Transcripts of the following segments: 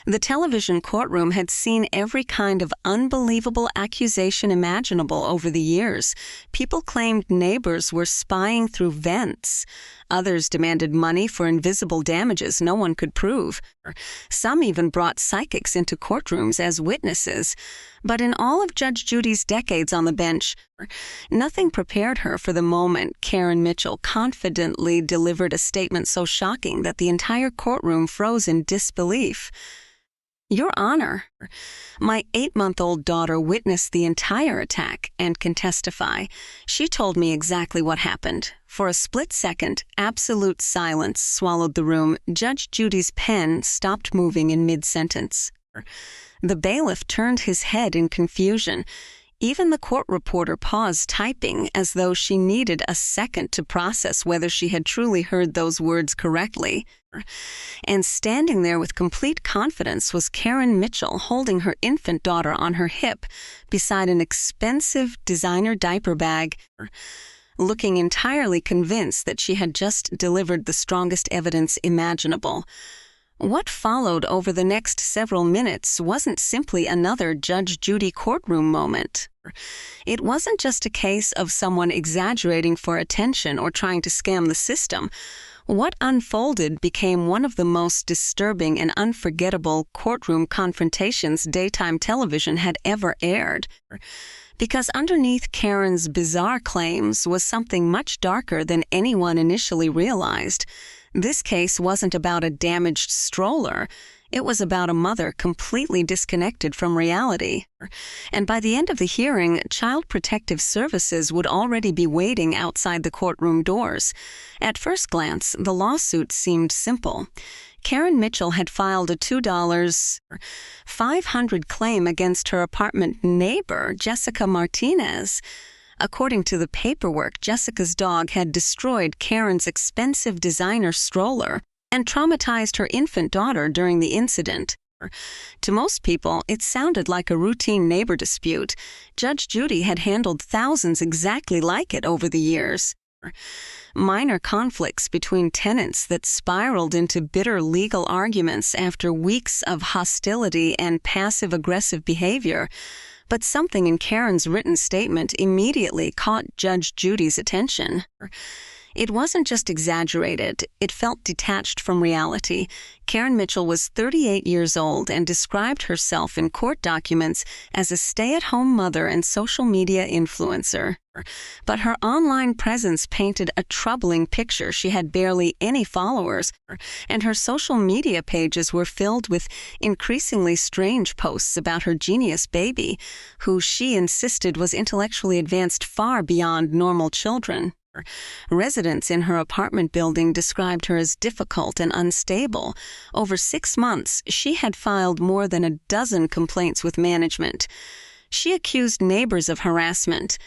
The television courtroom had seen every kind of unbelievable accusation imaginable over the years. People claimed neighbors were spying through vents. Others demanded money for invisible damages no one could prove. Some even brought psychics into courtrooms as witnesses. But in all of Judge Judy's decades on the bench, nothing prepared her for the moment Karen Mitchell confidently delivered a statement so shocking that the entire courtroom froze in disbelief. "Your Honor, my 8-month-old daughter witnessed the entire attack and can testify. She told me exactly what happened." For a split second, absolute silence swallowed the room. Judge Judy's pen stopped moving in mid-sentence. The bailiff turned his head in confusion. Even the court reporter paused typing as though she needed a second to process whether she had truly heard those words correctly. And standing there with complete confidence was Karen Mitchell holding her infant daughter on her hip beside an expensive designer diaper bag, looking entirely convinced that she had just delivered the strongest evidence imaginable. What followed over the next several minutes wasn't simply another Judge Judy courtroom moment. It wasn't just a case of someone exaggerating for attention or trying to scam the system. What unfolded became one of the most disturbing and unforgettable courtroom confrontations daytime television had ever aired. Because underneath Karen's bizarre claims was something much darker than anyone initially realized. This case wasn't about a damaged stroller. It was about a mother completely disconnected from reality. And by the end of the hearing, Child Protective Services would already be waiting outside the courtroom doors. At first glance, the lawsuit seemed simple. Karen Mitchell had filed a $2,500 claim against her apartment neighbor, Jessica Martinez. According to the paperwork, Jessica's dog had destroyed Karen's expensive designer stroller and traumatized her infant daughter during the incident. To most people, it sounded like a routine neighbor dispute. Judge Judy had handled thousands exactly like it over the years. Minor conflicts between tenants that spiraled into bitter legal arguments after weeks of hostility and passive-aggressive behavior. But something in Karen's written statement immediately caught Judge Judy's attention. It wasn't just exaggerated, it felt detached from reality. Karen Mitchell was 38 years old and described herself in court documents as a stay-at-home mother and social media influencer. But her online presence painted a troubling picture. She had barely any followers, and her social media pages were filled with increasingly strange posts about her genius baby, who she insisted was intellectually advanced far beyond normal children. Residents in her apartment building described her as difficult and unstable. Over 6 months, she had filed more than a dozen complaints with management. She accused neighbors of harassment,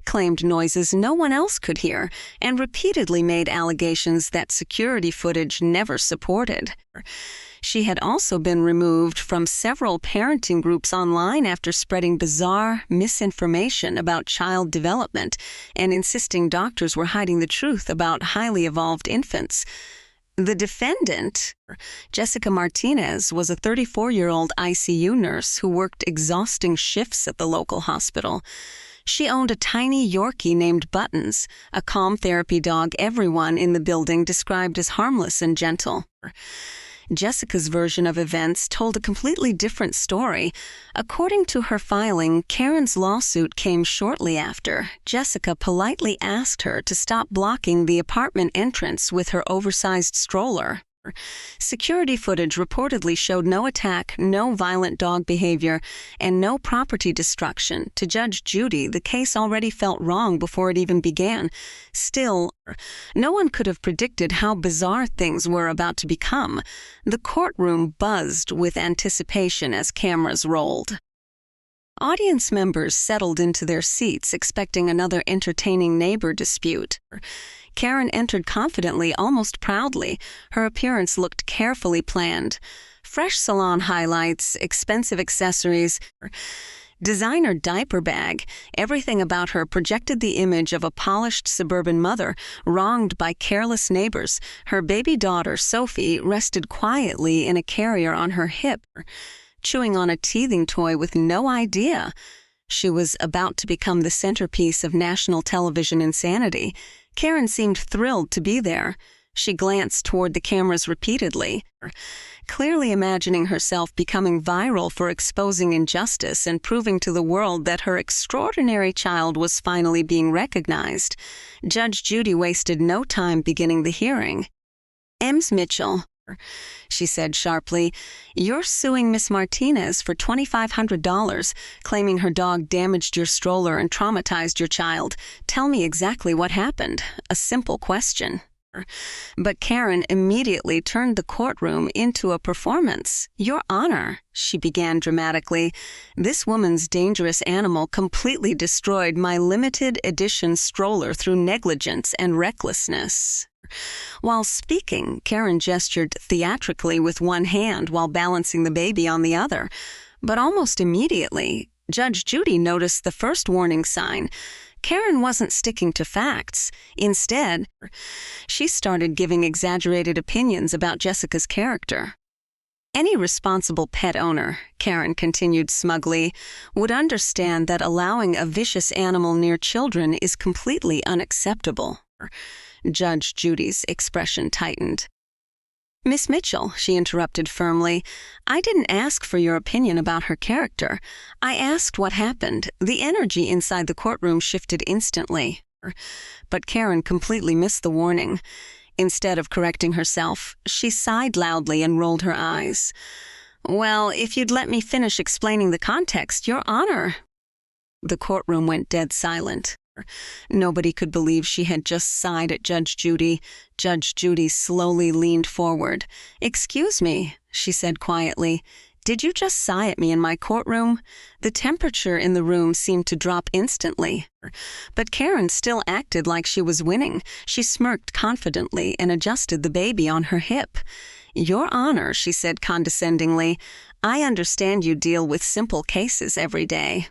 claimed noises no one else could hear, and repeatedly made allegations that security footage never supported. She had also been removed from several parenting groups online after spreading bizarre misinformation about child development and insisting doctors were hiding the truth about highly evolved infants. The defendant, Jessica Martinez, was a 34-year-old ICU nurse who worked exhausting shifts at the local hospital. She owned a tiny Yorkie named Buttons, a calm therapy dog everyone in the building described as harmless and gentle. Jessica's version of events told a completely different story. According to her filing, Karen's lawsuit came shortly after. Jessica politely asked her to stop blocking the apartment entrance with her oversized stroller. Security footage reportedly showed no attack, no violent dog behavior, and no property destruction. To Judge Judy, the case already felt wrong before it even began. Still, no one could have predicted how bizarre things were about to become. The courtroom buzzed with anticipation as cameras rolled. Audience members settled into their seats, expecting another entertaining neighbor dispute. Karen entered confidently, almost proudly. Her appearance looked carefully planned. Fresh salon highlights, expensive accessories. Designer diaper bag. Everything about her projected the image of a polished suburban mother wronged by careless neighbors. Her baby daughter, Sophie, rested quietly in a carrier on her hip, chewing on a teething toy with no idea she was about to become the centerpiece of national television insanity. Karen seemed thrilled to be there. She glanced toward the cameras repeatedly, clearly imagining herself becoming viral for exposing injustice and proving to the world that her extraordinary child was finally being recognized. Judge Judy wasted no time beginning the hearing. "Ms. Mitchell," she said sharply, "you're suing Miss Martinez for $2,500, claiming her dog damaged your stroller and traumatized your child. Tell me exactly what happened. A simple question." But Karen immediately turned the courtroom into a performance. "Your Honor," she began dramatically, "this woman's dangerous animal completely destroyed my limited edition stroller through negligence and recklessness." While speaking, Karen gestured theatrically with one hand while balancing the baby on the other. But almost immediately, Judge Judy noticed the first warning sign. Karen wasn't sticking to facts. Instead, she started giving exaggerated opinions about Jessica's character. "Any responsible pet owner," Karen continued smugly, "would understand that allowing a vicious animal near children is completely unacceptable." Judge Judy's expression tightened. "Miss Mitchell," she interrupted firmly, "I didn't ask for your opinion about her character. I asked what happened." The energy inside the courtroom shifted instantly. But Karen completely missed the warning. Instead of correcting herself, she sighed loudly and rolled her eyes. "Well, if you'd let me finish explaining the context, Your Honor." The courtroom went dead silent. Nobody could believe she had just sighed at Judge Judy. Judge Judy slowly leaned forward. "Excuse me," she said quietly. "Did you just sigh at me in my courtroom?" The temperature in the room seemed to drop instantly. But Karen still acted like she was winning. She smirked confidently and adjusted the baby on her hip. "Your Honor," she said condescendingly, "I understand you deal with simple cases every day.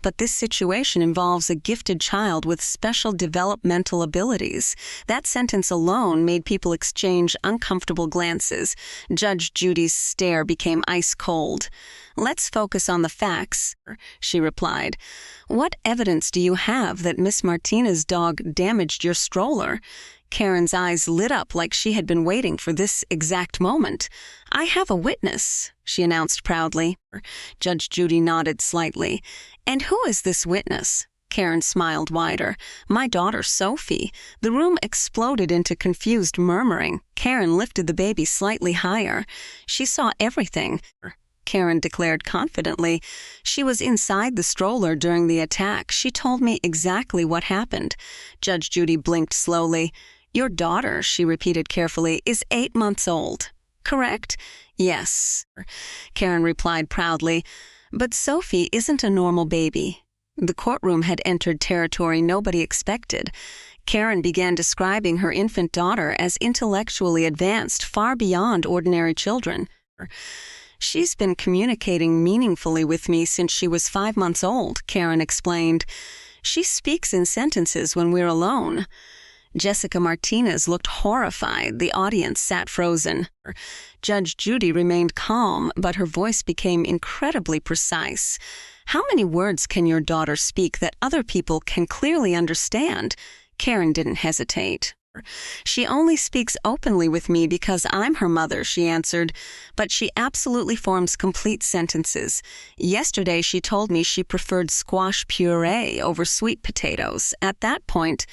But this situation involves a gifted child with special developmental abilities." That sentence alone made people exchange uncomfortable glances. Judge Judy's stare became ice cold. "Let's focus on the facts," she replied. "What evidence do you have that Miss Martinez's dog damaged your stroller?" Karen's eyes lit up like she had been waiting for this exact moment. "I have a witness," she announced proudly. Judge Judy nodded slightly. "And who is this witness?" Karen smiled wider. "My daughter, Sophie." The room exploded into confused murmuring. Karen lifted the baby slightly higher. "She saw everything," Karen declared confidently. "She was inside the stroller during the attack. She told me exactly what happened." Judge Judy blinked slowly. "Your daughter," she repeated carefully, "is 8 months old. Correct?" "Yes," Karen replied proudly. "But Sophie isn't a normal baby." The courtroom had entered territory nobody expected. Karen began describing her infant daughter as intellectually advanced, far beyond ordinary children. "She's been communicating meaningfully with me since she was 5 months old," Karen explained. "She speaks in sentences when we're alone." Jessica Martinez looked horrified. The audience sat frozen. Judge Judy remained calm, but her voice became incredibly precise. "How many words can your daughter speak that other people can clearly understand?" Karen didn't hesitate. "She only speaks openly with me because I'm her mother," she answered, "but she absolutely forms complete sentences. Yesterday she told me she preferred squash puree over sweet potatoes. At that point,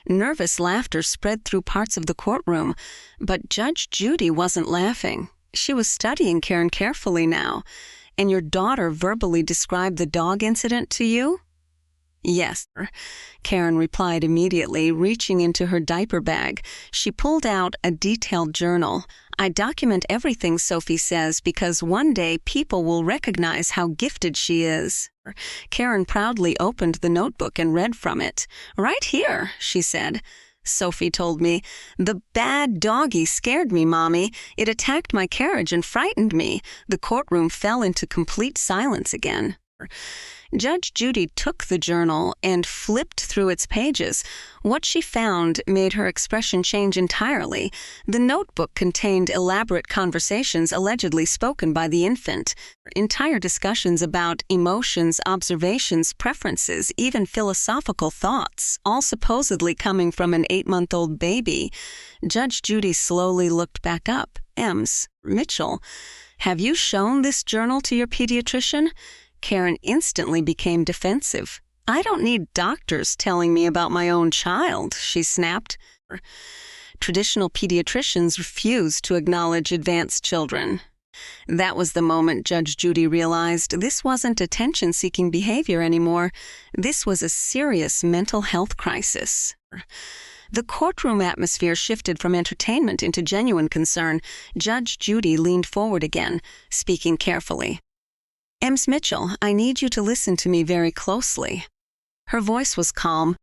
nervous laughter spread through parts of the courtroom, but Judge Judy wasn't laughing. She was studying Karen carefully now. "And your daughter verbally described the dog incident to you?" "Yes," Karen replied immediately, reaching into her diaper bag. She pulled out a detailed journal. "I document everything Sophie says because one day people will recognize how gifted she is." Karen proudly opened the notebook and read from it. "Right here," she said. "Sophie told me, 'The bad doggy scared me, Mommy. It attacked my carriage and frightened me.'" The courtroom fell into complete silence again. Judge Judy took the journal and flipped through its pages. What she found made her expression change entirely. The notebook contained elaborate conversations allegedly spoken by the infant, entire discussions about emotions, observations, preferences, even philosophical thoughts, all supposedly coming from an 8-month-old baby. Judge Judy slowly looked back up. Ms. Mitchell, have you shown this journal to your pediatrician? Karen instantly became defensive. I don't need doctors telling me about my own child, she snapped. Traditional pediatricians refuse to acknowledge advanced children. That was the moment Judge Judy realized this wasn't attention-seeking behavior anymore. This was a serious mental health crisis. The courtroom atmosphere shifted from entertainment into genuine concern. Judge Judy leaned forward again, speaking carefully. Ms. Mitchell, I need you to listen to me very closely. Her voice was calm,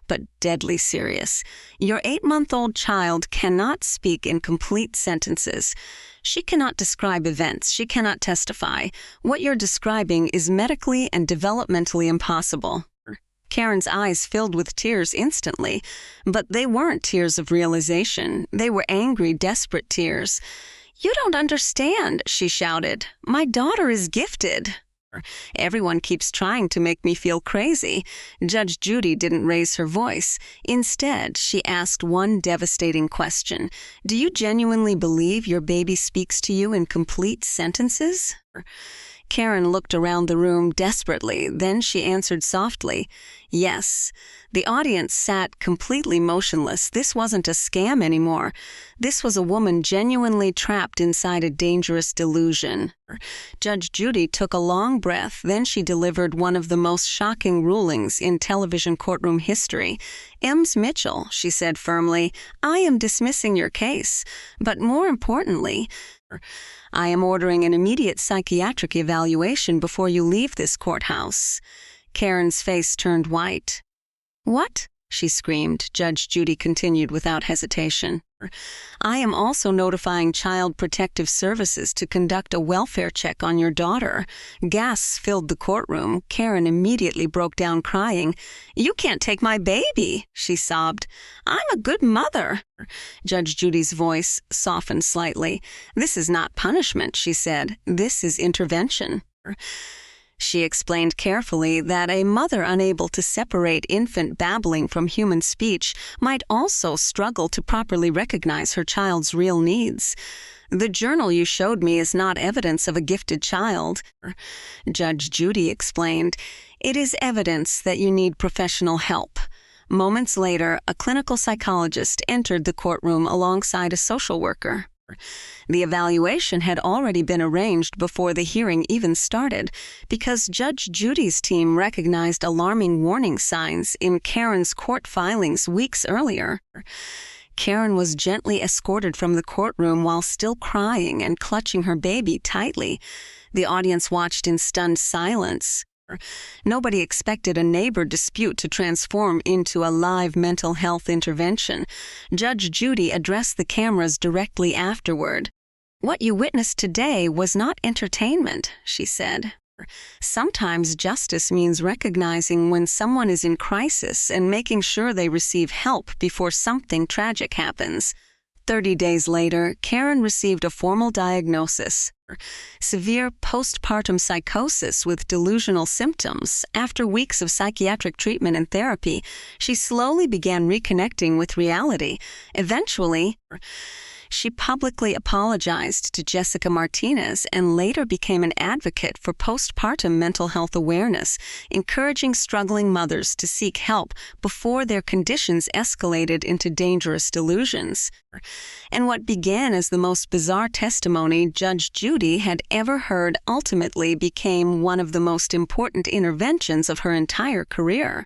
but deadly serious. Your 8-month-old child cannot speak in complete sentences. She cannot describe events. She cannot testify. What you're describing is medically and developmentally impossible. Karen's eyes filled with tears instantly, but they weren't tears of realization. They were angry, desperate tears. You don't understand, she shouted. My daughter is gifted. Everyone keeps trying to make me feel crazy. Judge Judy didn't raise her voice. Instead, she asked one devastating question. Do you genuinely believe your baby speaks to you in complete sentences? Karen looked around the room desperately. Then she answered softly, yes. The audience sat completely motionless. This wasn't a scam anymore. This was a woman genuinely trapped inside a dangerous delusion. Judge Judy took a long breath. Then she delivered one of the most shocking rulings in television courtroom history. Ms. Mitchell, she said firmly, I am dismissing your case. But more importantly, I am ordering an immediate psychiatric evaluation before you leave this courthouse. Karen's face turned white. What? She screamed. Judge Judy continued without hesitation. I am also notifying Child Protective Services to conduct a welfare check on your daughter. Gasps filled the courtroom. Karen immediately broke down crying. You can't take my baby, she sobbed. I'm a good mother. Judge Judy's voice softened slightly. This is not punishment, she said. This is intervention. She explained carefully that a mother unable to separate infant babbling from human speech might also struggle to properly recognize her child's real needs. The journal you showed me is not evidence of a gifted child. Judge Judy explained, it is evidence that you need professional help. Moments later, a clinical psychologist entered the courtroom alongside a social worker. The evaluation had already been arranged before the hearing even started because Judge Judy's team recognized alarming warning signs in Karen's court filings weeks earlier. Karen was gently escorted from the courtroom while still crying and clutching her baby tightly. The audience watched in stunned silence. Nobody expected a neighbor dispute to transform into a live mental health intervention. Judge Judy addressed the cameras directly afterward. What you witnessed today was not entertainment, she said. Sometimes justice means recognizing when someone is in crisis and making sure they receive help before something tragic happens. 30 days later, Karen received a formal diagnosis: severe postpartum psychosis with delusional symptoms. After weeks of psychiatric treatment and therapy, she slowly began reconnecting with reality. Eventually, she publicly apologized to Jessica Martinez and later became an advocate for postpartum mental health awareness, encouraging struggling mothers to seek help before their conditions escalated into dangerous delusions. And what began as the most bizarre testimony Judge Judy had ever heard ultimately became one of the most important interventions of her entire career.